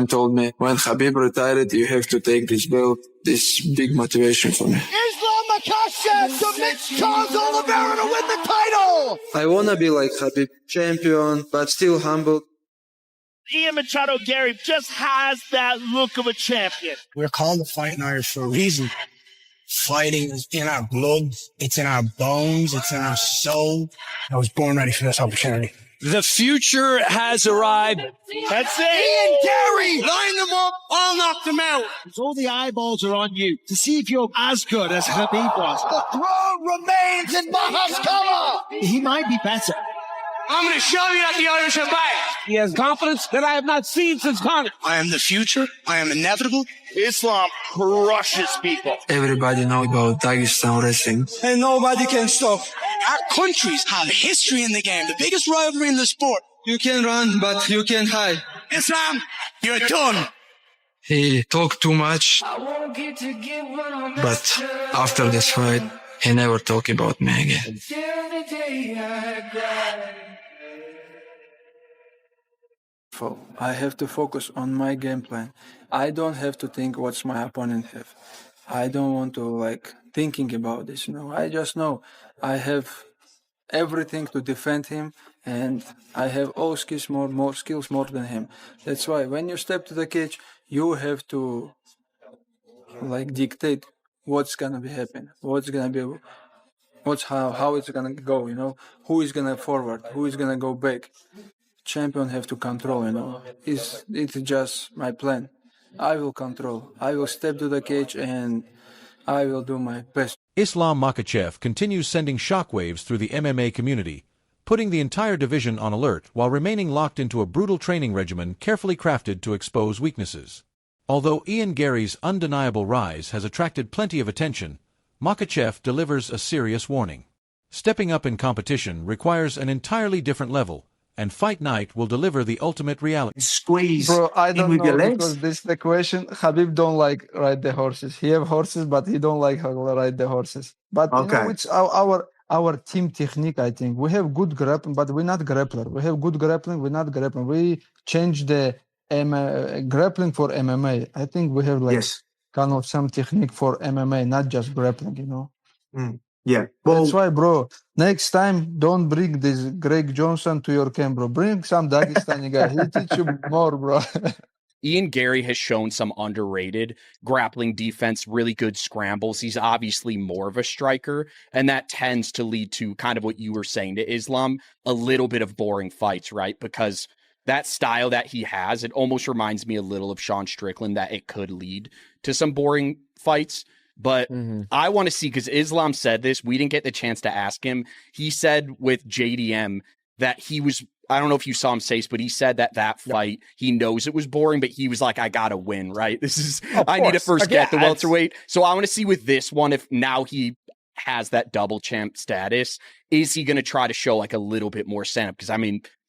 told me, when Khabib retired, you have to take this belt. This big motivation for me. Islam Makhachev submits Charles Oliveira to win the title! I want to be like Khabib, champion, but still humble. Ian Machado Garry just has that look of a champion. We're called the Fighting Irish for a reason. Fighting is in our blood, it's in our bones, it's in our soul. I was born ready for this opportunity. The future has arrived. That's it. Ian Garry! Line them up, I'll knock them out. All the eyeballs are on you to see if you're as good as Khabib was. The throne remains in Makhachev! He might be better. I'm going to show you that the Irish are back. He has confidence that I have not seen since Conor. I am the future. I am inevitable. Islam crushes people. Everybody know about Dagestan wrestling. And nobody can stop. Our countries have history in the game, the biggest rivalry in the sport. You can run, but you can hide. Islam, you're done. He talked too much, but after this fight, he never talked about me again. I have to focus on my game plan. I don't have to think what's my opponent have. I don't want to thinking about this, I just know I have everything to defend him, and I have all skills more skills more than him. That's why when you step to the cage, you have to dictate what's gonna be happening, how it's gonna go, who is gonna forward, who is gonna go back. Champion have to control, It's just my plan. I will control. I will step to the cage and I will do my best. Islam Makhachev continues sending shockwaves through the MMA community, putting the entire division on alert while remaining locked into a brutal training regimen carefully crafted to expose weaknesses. Although Ian Garry's undeniable rise has attracted plenty of attention, Makhachev delivers a serious warning. Stepping up in competition requires an entirely different level, and Fight Night will deliver the ultimate reality. Squeeze. Bro, I don't with your know legs. because this is the question. Habib don't ride the horses. He have horses, but he don't ride the horses. But it's our team technique. I think we have good grappling, but we're not grappler. We have good grappling. We're not grappling. We change the grappling for MMA. I think we have kind of some technique for MMA, not just grappling. Yeah. Well, that's why, bro, next time, don't bring this Greg Johnson to your camp, bro. Bring some Dagestani guy. He'll teach you more, bro. Ian Garry has shown some underrated grappling defense, really good scrambles. He's obviously more of a striker, and that tends to lead to kind of what you were saying to Islam, a little bit of boring fights, right? Because that style that he has, it almost reminds me a little of Sean Strickland, that it could lead to some boring fights. But I want to see, because Islam said this, we didn't get the chance to ask him. He said with JDM that he was, I don't know if you saw him say this, but he said that fight, he knows it was boring, but he was like, I got to win, right? This is, I need to first get the welterweight. So I want to see with this one, if now he has that double champ status, is he going to try to show a little bit more stand-up? Because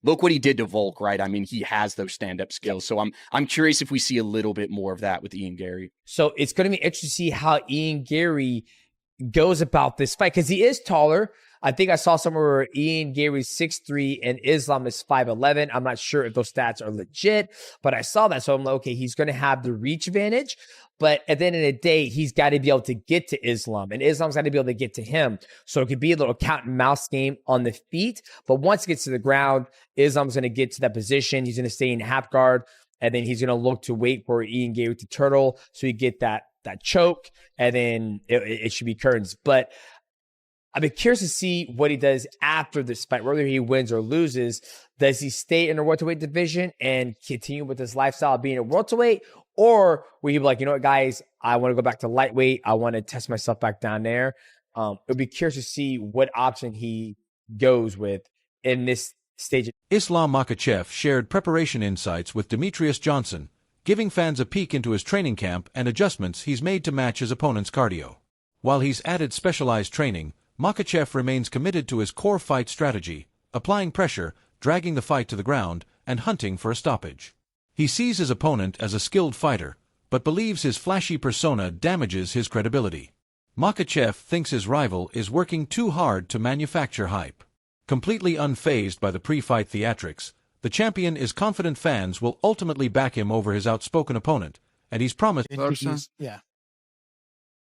look what he did to Volk, right? He has those stand-up skills. So I'm curious if we see a little bit more of that with Ian Garry. So it's going to be interesting to see how Ian Garry goes about this fight, because he is taller. I think I saw somewhere where Ian Garry's 6'3" and Islam is 5'11". I'm not sure if those stats are legit, but I saw that. So I'm like, okay, he's going to have the reach advantage. But at the end of the day, he's got to be able to get to Islam, and Islam's got to be able to get to him. So it could be a little cat and mouse game on the feet. But once he gets to the ground, Islam's going to get to that position. He's going to stay in half guard, and then he's going to look to wait for Ian Garry to turtle, so you get that choke, and then it should be curtains. But I'd be curious to see what he does after this fight, whether he wins or loses. Does he stay in the welterweight division and continue with this lifestyle of being a welterweight? Or will he be like, you know what, guys, I want to go back to lightweight. I want to test myself back down there. It'll be curious to see what option he goes with in this stage. Islam Makhachev shared preparation insights with Demetrius Johnson, giving fans a peek into his training camp and adjustments he's made to match his opponent's cardio. While he's added specialized training, Makhachev remains committed to his core fight strategy, applying pressure, dragging the fight to the ground, and hunting for a stoppage. He sees his opponent as a skilled fighter, but believes his flashy persona damages his credibility. Makhachev thinks his rival is working too hard to manufacture hype. Completely unfazed by the pre-fight theatrics, The champion is confident fans will ultimately back him over his outspoken opponent, and he's promised. Person. Yeah.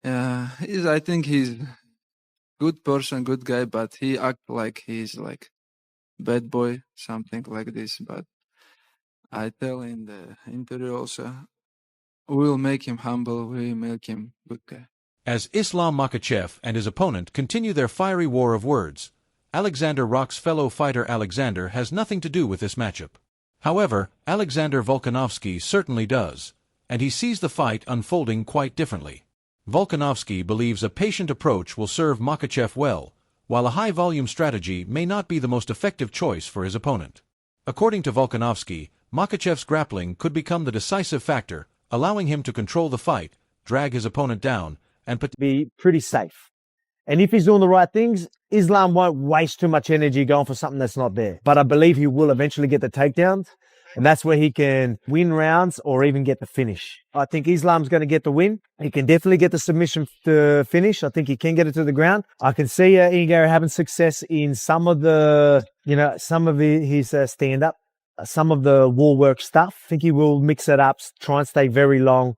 I think he's good person, good guy, but he act like he's like bad boy, something like this. But I tell in the interview also, we'll make him humble, we'll make him good guy. As Islam Makhachev and his opponent continue their fiery war of words, Alexander Rock's fellow fighter Alexander has nothing to do with this matchup. However, Alexander Volkanovski certainly does, and he sees the fight unfolding quite differently. Volkanovski believes a patient approach will serve Makhachev well, while a high-volume strategy may not be the most effective choice for his opponent. According to Volkanovski, Makhachev's grappling could become the decisive factor, allowing him to control the fight, drag his opponent down, and be pretty safe. And if he's doing the right things, Islam won't waste too much energy going for something that's not there. But I believe he will eventually get the takedowns, and that's where he can win rounds or even get the finish. I think Islam's going to get the win. He can definitely get the submission to finish. I think he can get it to the ground. I can see Ian Garry having success in some of the, some of his stand-up, some of the wall work stuff. I think he will mix it up, try and stay very long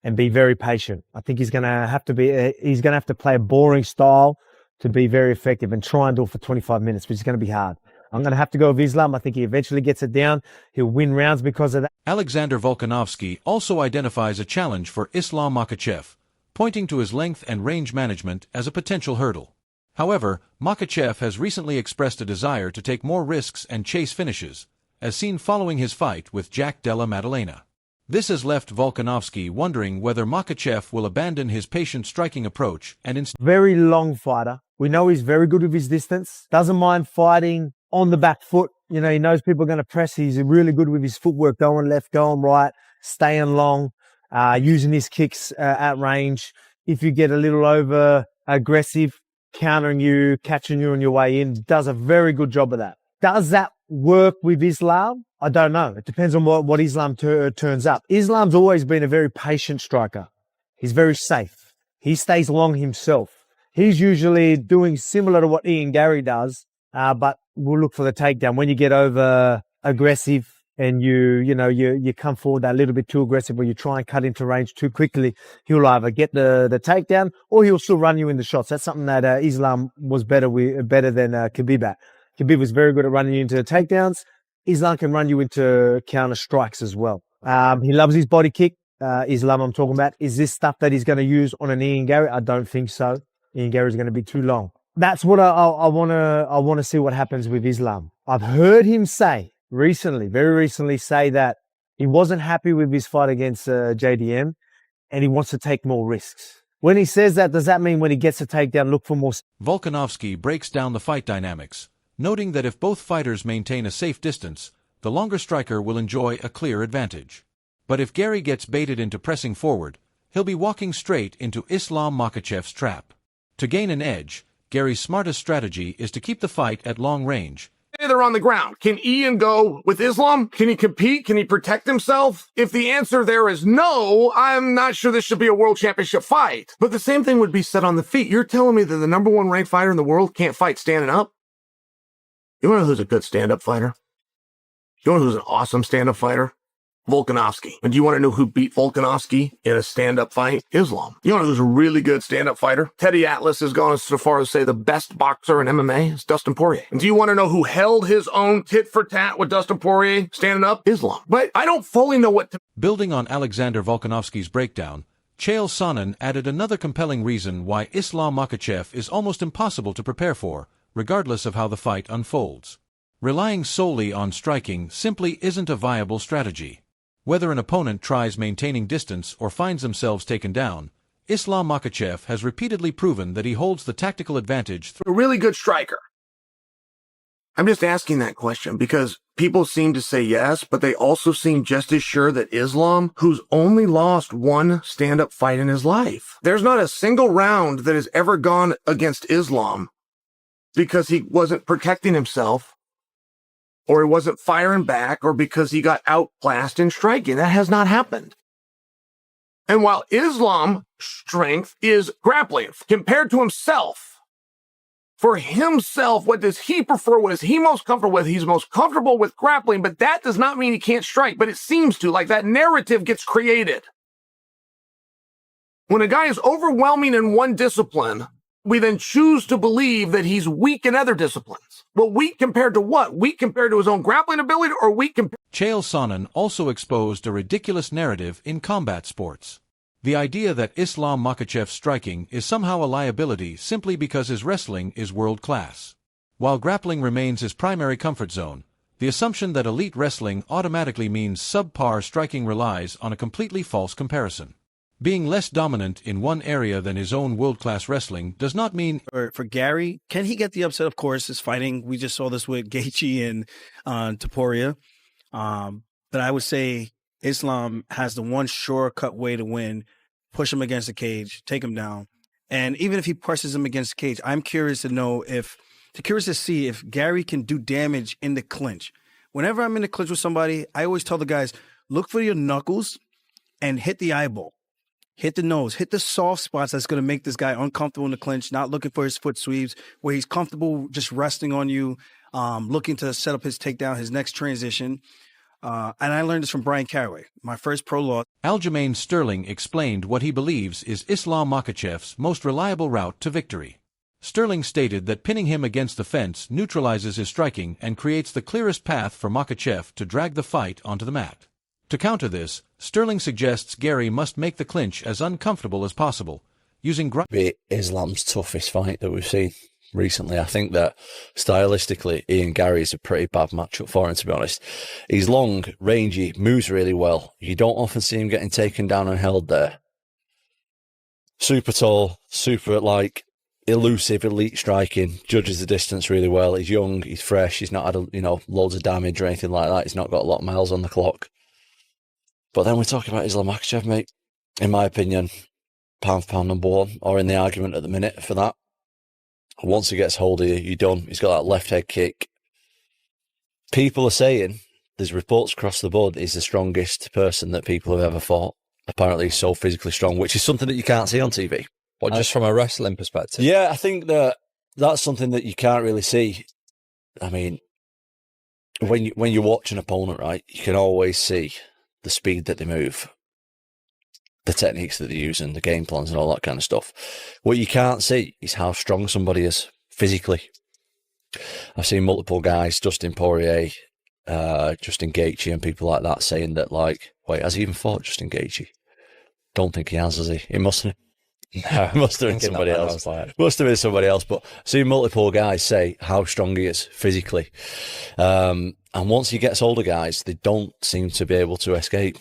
and be very patient. I think he's going to have to play a boring style to be very effective and try and do it for 25 minutes, which is going to be hard. I'm going to have to go with Islam. I think he eventually gets it down. He'll win rounds because of that. Alexander Volkanovski also identifies a challenge for Islam Makhachev, pointing to his length and range management as a potential hurdle. However, Makhachev has recently expressed a desire to take more risks and chase finishes, as seen following his fight with Jack Della Maddalena. This has left Volkanovski wondering whether Makhachev will abandon his patient striking approach and very long fighter. We know he's very good with his distance. Doesn't mind fighting on the back foot. He knows people are going to press. He's really good with his footwork, going left, going right, staying long, using his kicks at range. If you get a little over aggressive, countering you, catching you on your way in, does a very good job of that. Does that work with Islam? I don't know. It depends on what Islam turns up. Islam's always been a very patient striker. He's very safe. He stays long himself. He's usually doing similar to what Ian Garry does, but we'll look for the takedown. When you get over aggressive and you come forward a little bit too aggressive or you try and cut into range too quickly, he'll either get the takedown or he'll still run you in the shots. That's something that Islam was better than Khabib at. Khabib was very good at running you into the takedowns. Islam can run you into counter strikes as well. He loves his body kick. Islam I'm talking about. Is this stuff that he's going to use on an Ian Garry? I don't think so. Ian Garry is going to be too long. That's what I want to see what happens with Islam. I've heard him say very recently say that he wasn't happy with his fight against JDM and he wants to take more risks. When he says that, does that mean when he gets a takedown, look for more? Volkanovski breaks down the fight dynamics, noting that if both fighters maintain a safe distance, the longer striker will enjoy a clear advantage. But if Garry gets baited into pressing forward, he'll be walking straight into Islam Makhachev's trap. To gain an edge, Garry's smartest strategy is to keep the fight at long range. They're on the ground. Can Ian go with Islam? Can he compete? Can he protect himself? If the answer there is no, I'm not sure this should be a world championship fight. But the same thing would be said on the feet. You're telling me that the number one ranked fighter in the world can't fight standing up? You want to know who's a good stand-up fighter? You want to know who's an awesome stand-up fighter? Volkanovski. And do you want to know who beat Volkanovski in a stand-up fight? Islam. You want to know who's a really good stand-up fighter? Teddy Atlas has gone so far as to say the best boxer in MMA is Dustin Poirier. And do you want to know who held his own tit-for-tat with Dustin Poirier standing up? Islam. But I don't fully know what to... Building on Alexander Volkanovski's breakdown, Chael Sonnen added another compelling reason why Islam Makhachev is almost impossible to prepare for, regardless of how the fight unfolds. Relying solely on striking simply isn't a viable strategy. Whether an opponent tries maintaining distance or finds themselves taken down, Islam Makhachev has repeatedly proven that he holds the tactical advantage through a really good striker. I'm just asking that question because people seem to say yes, but they also seem just as sure that Islam, who's only lost one stand-up fight in his life, there's not a single round that has ever gone against Islam because he wasn't protecting himself, or he wasn't firing back, or because he got outclassed in striking. That has not happened. And while Islam's strength is grappling, compared to himself, for himself. What does he prefer? What is he most comfortable with? He's most comfortable with grappling, but that does not mean he can't strike, but it seems to. Like, that narrative gets created. When a guy is overwhelming in one discipline, we then choose to believe that he's weak in other disciplines. Well, weak compared to what? Weak compared to his own grappling ability, or weak compared... Chael Sonnen also exposed a ridiculous narrative in combat sports. The idea that Islam Makhachev's striking is somehow a liability simply because his wrestling is world-class. While grappling remains his primary comfort zone, the assumption that elite wrestling automatically means subpar striking relies on a completely false comparison. Being less dominant in one area than his own world-class wrestling does not mean... For Garry, can he get the upset? Of course, his fighting. We just saw this with Gaethje and Topuria. But I would say Islam has the one shortcut way to win. Push him against the cage, take him down. And even if he presses him against the cage, I'm curious to see if Garry can do damage in the clinch. Whenever I'm in the clinch with somebody, I always tell the guys, look for your knuckles and hit the eyeball. Hit the nose, hit the soft spots that's going to make this guy uncomfortable in the clinch, not looking for his foot sweeps, where he's comfortable just resting on you, looking to set up his takedown, his next transition. And I learned this from Brian Caraway, my first pro loss. Aljamain Sterling explained what he believes is Islam Makhachev's most reliable route to victory. Sterling stated that pinning him against the fence neutralizes his striking and creates the clearest path for Makhachev to drag the fight onto the mat. To counter this, Sterling suggests Garry must make the clinch as uncomfortable as possible, using Islam's toughest fight that we've seen recently. I think that stylistically, Ian Garry is a pretty bad matchup for him, to be honest. He's long, rangy, moves really well. You don't often see him getting taken down and held there. Super tall, super, elusive, elite striking, judges the distance really well. He's young, he's fresh, he's not had, loads of damage or anything like that. He's not got a lot of miles on the clock. But then we're talking about Islam Makhachev, mate. In my opinion, pound for pound number one, or in the argument at the minute for that. Once he gets hold of you, you're done. He's got that left head kick. People are saying, there's reports across the board, he's the strongest person that people have ever fought. Apparently he's so physically strong, which is something that you can't see on TV. What, just from a wrestling perspective? Yeah, I think that's something that you can't really see. I mean, when you watch an opponent, right, you can always see the speed that they move, the techniques that they're using, the game plans and all that kind of stuff. What you can't see is how strong somebody is physically. I've seen multiple guys, Dustin Poirier, Justin Gaethje and people like that saying that, wait, has he even fought Justin Gaethje? Don't think he has he? He mustn't. No, it must have been somebody else. Must have been somebody else. But I've seen multiple guys say how strong he is physically. And once he gets older guys, they don't seem to be able to escape.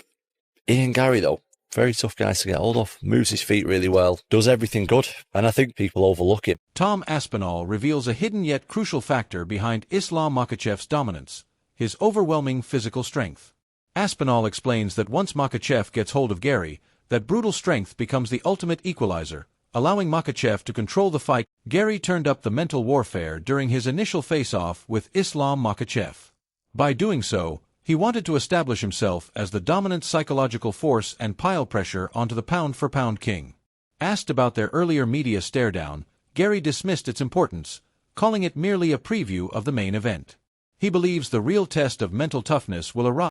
Ian Garry, though, very tough guy to get hold of. Moves his feet really well. Does everything good. And I think people overlook it. Tom Aspinall reveals a hidden yet crucial factor behind Islam Makhachev's dominance, his overwhelming physical strength. Aspinall explains that once Makhachev gets hold of Garry, that brutal strength becomes the ultimate equalizer, allowing Makhachev to control the fight. Garry turned up the mental warfare during his initial face-off with Islam Makhachev. By doing so, he wanted to establish himself as the dominant psychological force and pile pressure onto the pound-for-pound king. Asked about their earlier media stare-down, Garry dismissed its importance, calling it merely a preview of the main event. He believes the real test of mental toughness will arrive